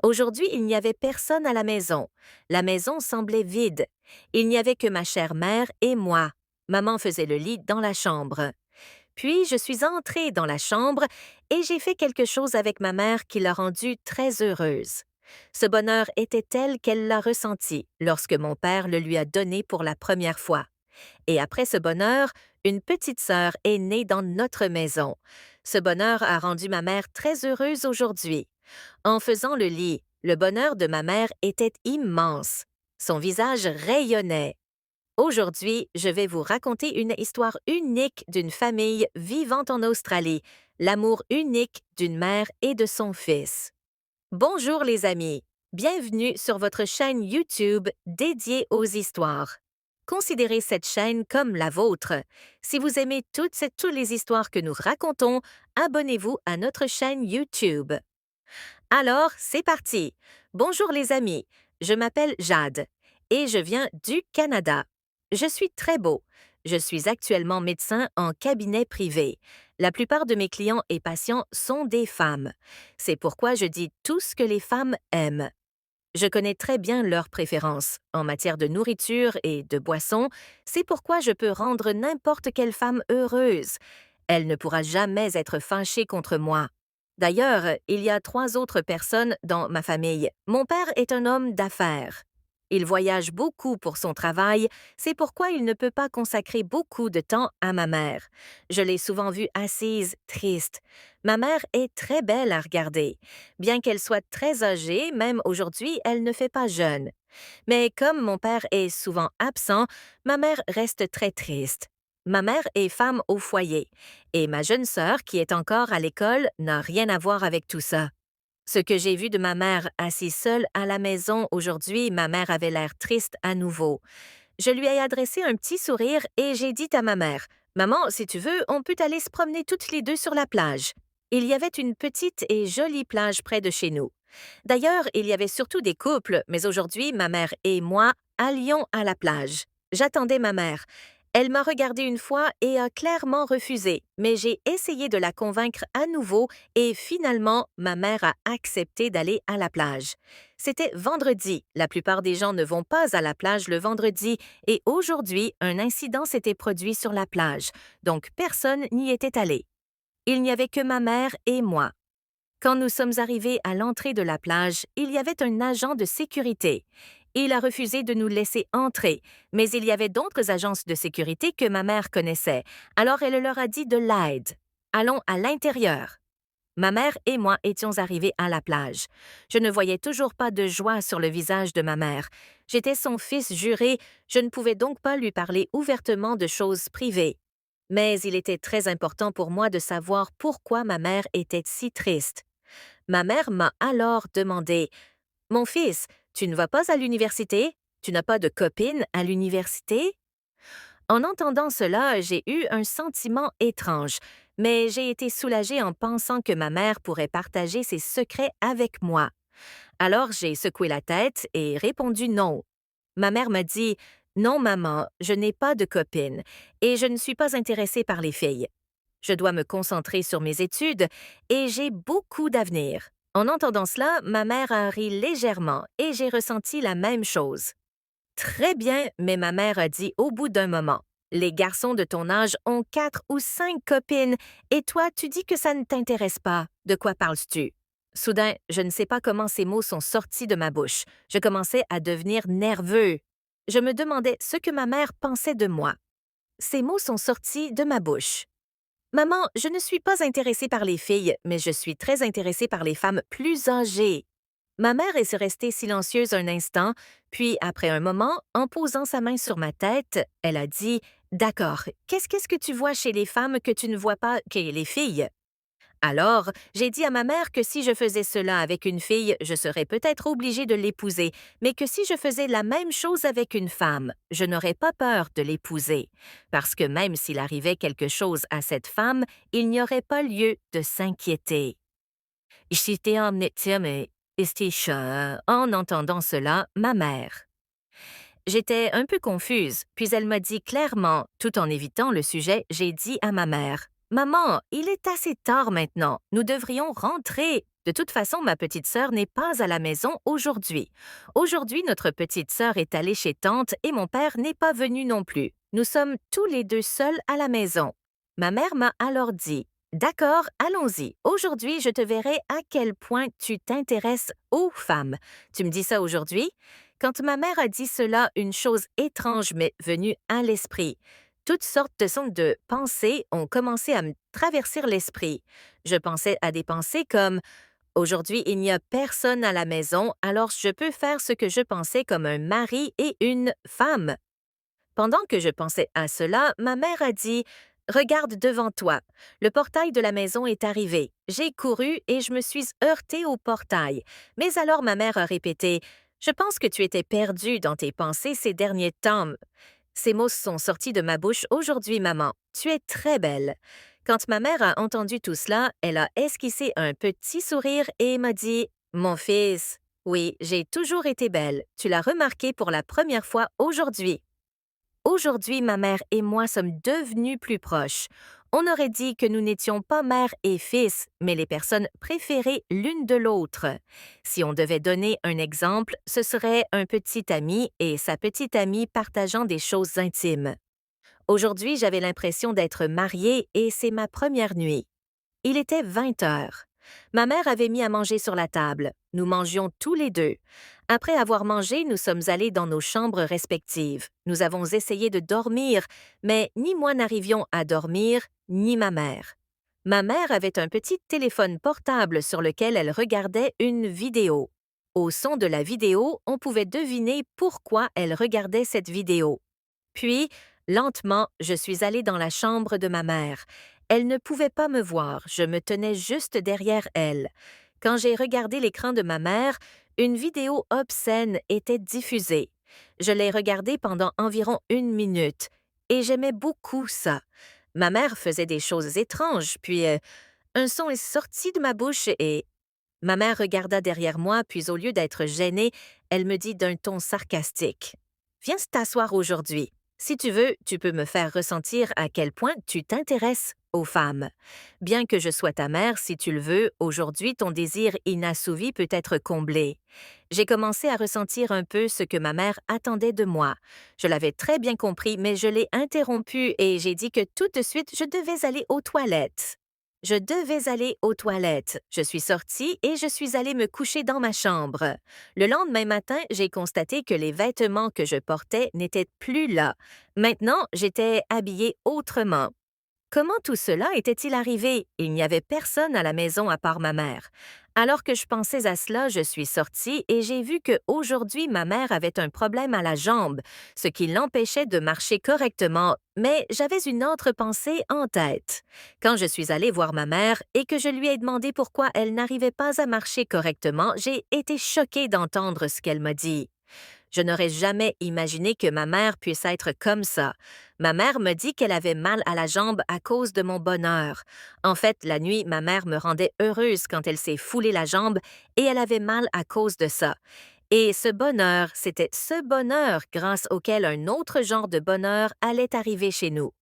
Aujourd'hui, il n'y avait personne à la maison. La maison semblait vide. Il n'y avait que ma chère mère et moi. Maman faisait le lit dans la chambre. Puis je suis entrée dans la chambre et j'ai fait quelque chose avec ma mère qui l'a rendue très heureuse. Ce bonheur était tel qu'elle l'a ressenti lorsque mon père le lui a donné pour la première fois. Et après ce bonheur, une petite sœur est née dans notre maison. Ce bonheur a rendu ma mère très heureuse aujourd'hui. En faisant le lit, le bonheur de ma mère était immense. Son visage rayonnait. Aujourd'hui, je vais vous raconter une histoire unique d'une famille vivant en Australie, l'amour unique d'une mère et de son fils. Bonjour les amis, bienvenue sur votre chaîne YouTube dédiée aux histoires. Considérez cette chaîne comme la vôtre. Si vous aimez toutes les histoires que nous racontons, abonnez-vous à notre chaîne YouTube. Alors, c'est parti. Bonjour les amis, je m'appelle Jade et je viens du Canada. Je suis très beau. Je suis actuellement médecin en cabinet privé. La plupart de mes clients et patients sont des femmes. C'est pourquoi je dis tout ce que les femmes aiment. Je connais très bien leurs préférences en matière de nourriture et de boissons. C'est pourquoi je peux rendre n'importe quelle femme heureuse. Elle ne pourra jamais être fâchée contre moi. D'ailleurs, il y a 3 autres personnes dans ma famille. Mon père est un homme d'affaires. Il voyage beaucoup pour son travail, c'est pourquoi il ne peut pas consacrer beaucoup de temps à ma mère. Je l'ai souvent vue assise, triste. Ma mère est très belle à regarder. Bien qu'elle soit très âgée, même aujourd'hui, elle ne fait pas jeune. Mais comme mon père est souvent absent, ma mère reste très triste. Ma mère est femme au foyer, et ma jeune sœur, qui est encore à l'école, n'a rien à voir avec tout ça. Ce que j'ai vu de ma mère assise seule à la maison aujourd'hui, ma mère avait l'air triste à nouveau. Je lui ai adressé un petit sourire et j'ai dit à ma mère, Maman, si tu veux, on peut aller se promener toutes les deux sur la plage. Il y avait une petite et jolie plage près de chez nous. D'ailleurs, il y avait surtout des couples, mais aujourd'hui, ma mère et moi allions à la plage. J'attendais ma mère. Elle m'a regardé une fois et a clairement refusé, mais j'ai essayé de la convaincre à nouveau et finalement, ma mère a accepté d'aller à la plage. C'était vendredi. La plupart des gens ne vont pas à la plage le vendredi et aujourd'hui, un incident s'était produit sur la plage, donc personne n'y était allé. Il n'y avait que ma mère et moi. Quand nous sommes arrivés à l'entrée de la plage, il y avait un agent de sécurité. Il a refusé de nous laisser entrer, mais il y avait d'autres agences de sécurité que ma mère connaissait, alors elle leur a dit de l'aide. Allons à l'intérieur. Ma mère et moi étions arrivés à la plage. Je ne voyais toujours pas de joie sur le visage de ma mère. J'étais son fils juré, je ne pouvais donc pas lui parler ouvertement de choses privées. Mais il était très important pour moi de savoir pourquoi ma mère était si triste. Ma mère m'a alors demandé, Mon fils, tu ne vas pas à l'université? Tu n'as pas de copine à l'université? En entendant cela, j'ai eu un sentiment étrange, mais j'ai été soulagée en pensant que ma mère pourrait partager ses secrets avec moi. Alors j'ai secoué la tête et répondu non. Ma mère m'a dit, Non, maman, je n'ai pas de copine et je ne suis pas intéressée par les filles. Je dois me concentrer sur mes études et j'ai beaucoup d'avenir. En entendant cela, ma mère a ri légèrement et j'ai ressenti la même chose. Très bien, mais ma mère a dit au bout d'un moment. Les garçons de ton âge ont 4 ou 5 copines et toi, tu dis que ça ne t'intéresse pas. De quoi parles-tu? Soudain, je ne sais pas comment ces mots sont sortis de ma bouche. Je commençais à devenir nerveux. Je me demandais ce que ma mère pensait de moi. Ces mots sont sortis de ma bouche. Maman, je ne suis pas intéressée par les filles, mais je suis très intéressée par les femmes plus âgées. Ma mère est restée silencieuse un instant, puis après un moment, en posant sa main sur ma tête, elle a dit D'accord, qu'est-ce que tu vois chez les femmes que tu ne vois pas chez les filles? Alors, j'ai dit à ma mère que si je faisais cela avec une fille, je serais peut-être obligée de l'épouser, mais que si je faisais la même chose avec une femme, je n'aurais pas peur de l'épouser, parce que même s'il arrivait quelque chose à cette femme, il n'y aurait pas lieu de s'inquiéter. J'étais en entendant cela, ma mère. J'étais un peu confuse, puis elle m'a dit clairement, tout en évitant le sujet, j'ai dit à ma mère, Maman, il est assez tard maintenant, nous devrions rentrer. De toute façon, ma petite sœur n'est pas à la maison aujourd'hui. Aujourd'hui, notre petite sœur est allée chez tante et mon père n'est pas venu non plus. Nous sommes tous les deux seuls à la maison. Ma mère m'a alors dit: D'accord, allons-y. Aujourd'hui, je te verrai à quel point tu t'intéresses aux femmes. Tu me dis ça aujourd'hui? Quand ma mère a dit cela, une chose étrange m'est venue à l'esprit. Toutes sortes de pensées ont commencé à me traverser l'esprit. Je pensais à des pensées comme: Aujourd'hui, il n'y a personne à la maison, alors je peux faire ce que je pensais comme un mari et une femme. Pendant que je pensais à cela, ma mère a dit: Regarde devant toi. Le portail de la maison est arrivé. J'ai couru et je me suis heurtée au portail. Mais alors ma mère a répété: Je pense que tu étais perdue dans tes pensées ces derniers temps. Ces mots sont sortis de ma bouche aujourd'hui, maman. Tu es très belle. Quand ma mère a entendu tout cela, elle a esquissé un petit sourire et m'a dit: Mon fils, oui, j'ai toujours été belle. Tu l'as remarqué pour la première fois aujourd'hui. Aujourd'hui, ma mère et moi sommes devenus plus proches. On aurait dit que nous n'étions pas mère et fils, mais les personnes préférées l'une de l'autre. Si on devait donner un exemple, ce serait un petit ami et sa petite amie partageant des choses intimes. Aujourd'hui, j'avais l'impression d'être mariée et c'est ma première nuit. Il était 20 heures. Ma mère avait mis à manger sur la table. Nous mangions tous les deux. Après avoir mangé, nous sommes allés dans nos chambres respectives. Nous avons essayé de dormir, mais ni moi n'arrivions à dormir, ni ma mère. Ma mère avait un petit téléphone portable sur lequel elle regardait une vidéo. Au son de la vidéo, on pouvait deviner pourquoi elle regardait cette vidéo. Puis, lentement, je suis allée dans la chambre de ma mère. Elle ne pouvait pas me voir, je me tenais juste derrière elle. Quand j'ai regardé l'écran de ma mère, une vidéo obscène était diffusée. Je l'ai regardée pendant environ 1 minute, et j'aimais beaucoup ça. Ma mère faisait des choses étranges, puis un son est sorti de ma bouche et ma mère regarda derrière moi, puis au lieu d'être gênée, elle me dit d'un ton sarcastique: Viens t'asseoir aujourd'hui. Si tu veux, tu peux me faire ressentir à quel point tu t'intéresses aux femmes. Bien que je sois ta mère, si tu le veux, aujourd'hui ton désir inassouvi peut être comblé. J'ai commencé à ressentir un peu ce que ma mère attendait de moi. Je l'avais très bien compris, mais je l'ai interrompue et j'ai dit que tout de suite je devais aller aux toilettes. Je devais aller aux toilettes. Je suis sortie et je suis allée me coucher dans ma chambre. Le lendemain matin, j'ai constaté que les vêtements que je portais n'étaient plus là. Maintenant, j'étais habillée autrement. Comment tout cela était-il arrivé? Il n'y avait personne à la maison à part ma mère. Alors que je pensais à cela, je suis sortie et j'ai vu que aujourd'hui ma mère avait un problème à la jambe, ce qui l'empêchait de marcher correctement, mais j'avais une autre pensée en tête. Quand je suis allée voir ma mère et que je lui ai demandé pourquoi elle n'arrivait pas à marcher correctement, j'ai été choquée d'entendre ce qu'elle m'a dit. Je n'aurais jamais imaginé que ma mère puisse être comme ça. Ma mère me dit qu'elle avait mal à la jambe à cause de mon bonheur. En fait, la nuit, ma mère me rendait heureuse quand elle s'est foulée la jambe et elle avait mal à cause de ça. Et ce bonheur, c'était ce bonheur grâce auquel un autre genre de bonheur allait arriver chez nous.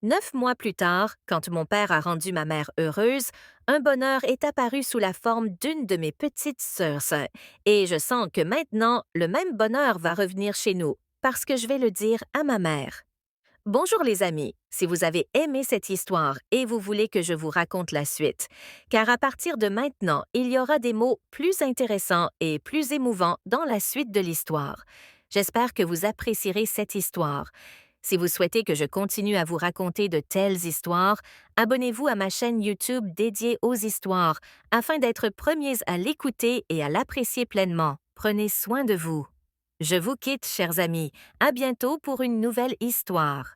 9 mois plus tard, quand mon père a rendu ma mère heureuse, un bonheur est apparu sous la forme d'une de mes petites sœurs. Et je sens que maintenant, le même bonheur va revenir chez nous, parce que je vais le dire à ma mère. Bonjour les amis, si vous avez aimé cette histoire et vous voulez que je vous raconte la suite, car à partir de maintenant, il y aura des mots plus intéressants et plus émouvants dans la suite de l'histoire. J'espère que vous apprécierez cette histoire. Si vous souhaitez que je continue à vous raconter de telles histoires, abonnez-vous à ma chaîne YouTube dédiée aux histoires afin d'être premiers à l'écouter et à l'apprécier pleinement. Prenez soin de vous. Je vous quitte, chers amis. À bientôt pour une nouvelle histoire.